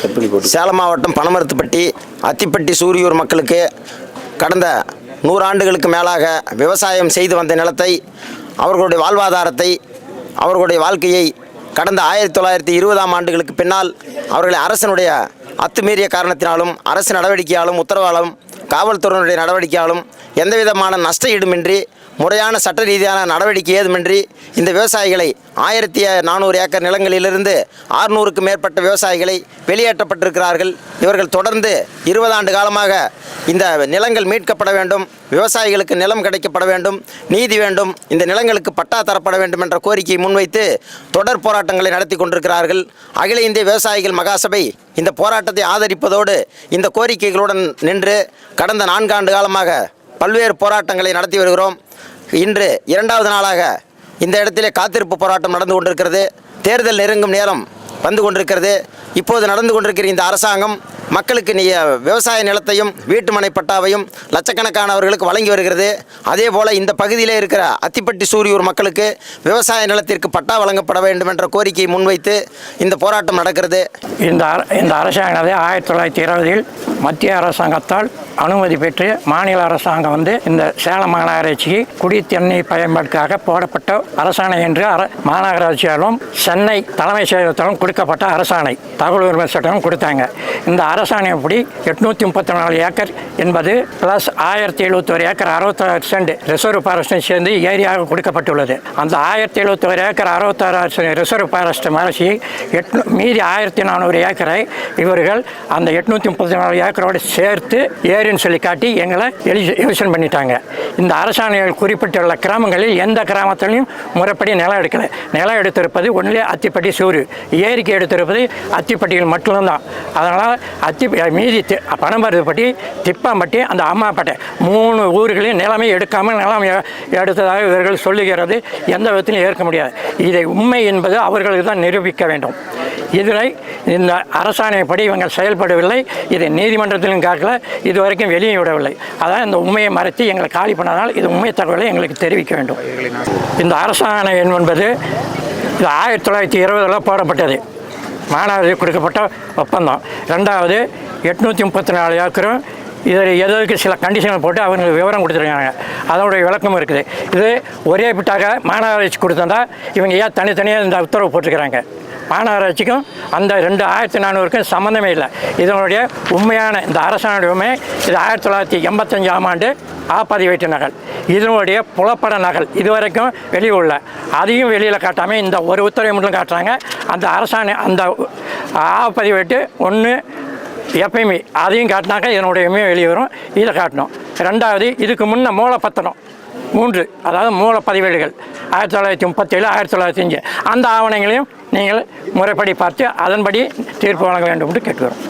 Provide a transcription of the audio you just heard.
சேலம் மாவட்டம் பனமரத்துப்பட்டி அத்திப்பட்டி சூரியூர் மக்களுக்கு கடந்த 100 ஆண்டுகளுக்கு மேலாக விவசாயம் செய்து வந்த நிலத்தை, அவர்களுடைய வாழ்வாதாரத்தை, அவர்களுடைய வாழ்க்கையை கடந்த 1920ஆம் ஆண்டுகளுக்கு பின்னால் அவர்களை அரசனுடைய அத்துமீறிய காரணத்தினாலும், அரசு நடவடிக்கையாலும், உத்தரவாலும், காவல்துறையினுடைய நடவடிக்கையாலும் எந்தவிதமான நஷ்ட ஈடுமின்றி, முறையான சட்ட ரீதியான நடவடிக்கை ஏதுமின்றி இந்த விவசாயிகளை 1400 ஏக்கர் நிலங்களிலிருந்து 600க்கும் மேற்பட்ட விவசாயிகளை வெளியேற்றப்பட்டிருக்கிறார்கள். இவர்கள் தொடர்ந்து 20 ஆண்டு காலமாக இந்த நிலங்கள் மீட்கப்பட வேண்டும், விவசாயிகளுக்கு நிலம் கிடைக்கப்பட வேண்டும், நீதி வேண்டும், இந்த நிலங்களுக்கு பட்டா தரப்பட வேண்டும் என்ற கோரிக்கையை முன்வைத்து தொடர் போராட்டங்களை நடத்தி கொண்டிருக்கிறார்கள். அகில இந்திய விவசாயிகள் மகாசபை இந்த போராட்டத்தை ஆதரிப்பதோடு இந்த கோரிக்கைகளுடன் நின்று கடந்த 4 ஆண்டு காலமாக பல்வேறு போராட்டங்களை நடத்தி வருகிறோம். இன்று 2வது நாளாக இந்த இடத்திலே காத்திருப்பு போராட்டம் நடந்து கொண்டிருக்கிறது. தேர்தல் நெருங்கும் நேரம் வந்து கொண்டிருக்கிறது. இப்போது நடந்து கொண்டிருக்கிற இந்த அரசாங்கம் மக்களுக்கு விவசாய நிலத்தையும் வீட்டுமனை பட்டாவையும் லட்சக்கணக்கானவர்களுக்கு வழங்கி வருகிறது. அதே போல் இந்த பகுதியிலே இருக்கிற அத்திப்பட்டி சூரியூர் மக்களுக்கு விவசாய நிலத்திற்கு பட்டா வழங்கப்பட வேண்டும் என்ற கோரிக்கையை முன்வைத்து இந்த போராட்டம் நடக்கிறது. இந்த அரசாங்கத்தை 1920இல் மத்திய அரசாங்கத்தால் அனுமதி பெற்று மாநில அரசாங்கம் இந்த சேலம் மாநகராட்சிக்கு குடி தண்ணீர் பயன்பாட்டுக்காக போடப்பட்ட அரசாணை என்று மாநகராட்சியாலும் சென்னை தலைமை செயலகத்தாலும் கொடுக்கப்பட்ட அரசாணை தகவல் உரிமை சட்டம் கொடுத்தாங்க. இந்த அரசாணைப்படி 834 ஏக்கர் என்பது பிளஸ் 1071 ஏக்கர் 66 சென்ட் ரிசர்வ் ஃபாரஸ்டும் சேர்ந்து ஏரியாக கொடுக்கப்பட்டுள்ளது. அந்த 1071 ஏக்கர் 66 ரிசர்வ் ஃபாரஸ்ட் மறைச்சி மீதி 1400 ஏக்கரை இவர்கள் அந்த 834 ஏக்கரோடு சேர்த்து ஏரின்னு சொல்லி காட்டி எங்களை எலிஷன் பண்ணிட்டாங்க. இந்த அரசாணைகள் குறிப்பிட்டுள்ள கிராமங்களில் எந்த கிராமத்திலையும் முறைப்படி நிலம் எடுக்கலை. நிலம் எடுத்திருப்பது ஒன்றிலே அத்திப்பட்டி சூரு, ஏரிக்கு எடுத்திருப்பது அத்திப்பட்டியில் மட்டும்தான். அதனால் மீதி பனமரத்துப்பட்டி, திப்பாம்பட்டி, அந்த அம்மாப்பேட்டை 3 ஊர்களின் நிலைமை எடுக்காமல் நிலம் எடுத்ததாக இவர்கள் சொல்லுகிறது எந்த விதத்திலும் ஏற்க முடியாது. இதை உண்மை என்பது அவர்களுக்கு தான் நிரூபிக்க வேண்டும். இதனை இந்த அரசாணைப்படி இவங்க செயல்படவில்லை. இதை நீதிமன்றத்திலும் காக்கல, இதுவரைக்கும் வெளியே விடவில்லை. அதான் இந்த உண்மையை மறைத்து எங்களை காலி பண்ணதால் இது உண்மை தகவலை எங்களுக்கு தெரிவிக்க வேண்டும். இந்த அரசாணை என்பது இது 1920 போடப்பட்டது. மாநகராட்சி கொடுக்கப்பட்ட ஒப்பந்தம். 2வது 834 ஏக்கரும் இதில் எதற்கு சில கண்டிஷன்கள் போட்டு அவங்களுக்கு விவரம் கொடுத்துருக்காங்க. அதனுடைய விளக்கமும் இருக்குது. இது ஒரே பிட்டாக மாநகராட்சி கொடுத்தா இவங்க ஏன் தனித்தனியாக இந்த உத்தரவு போட்டிருக்கிறாங்க. மாநகராட்சிக்கும் அந்த 1400க்கும் சம்மந்தமே இல்லை. இதனுடைய உண்மையான இந்த அரசாணைய உண்மை இது 1985ஆம் ஆண்டு ஆப்பதிவேட்டு நகல், இதனுடைய புலப்பட நகல் இதுவரைக்கும் வெளியே உள்ள அதையும் வெளியில் காட்டாமல் இந்த ஒரு உத்தரவை மட்டும் காட்டுறாங்க. அந்த அரசாணை அந்த ஆப்பதிவேட்டு ஒன்று எப்பயுமே அதையும் காட்டினாக்க இதனுடைய வெளியே வரும். இதை காட்டணும். 2வது இதுக்கு முன்னே மூலப்பத்திரம் 3, அதாவது மூலப்பதிவேடுகள் 1937, 1905 அந்த ஆவணங்களையும் நீங்கள் முறைப்படி பார்த்து அதன்படி தீர்ப்பு வழங்க வேண்டும் என்று கேட்டுக்கிறோம்.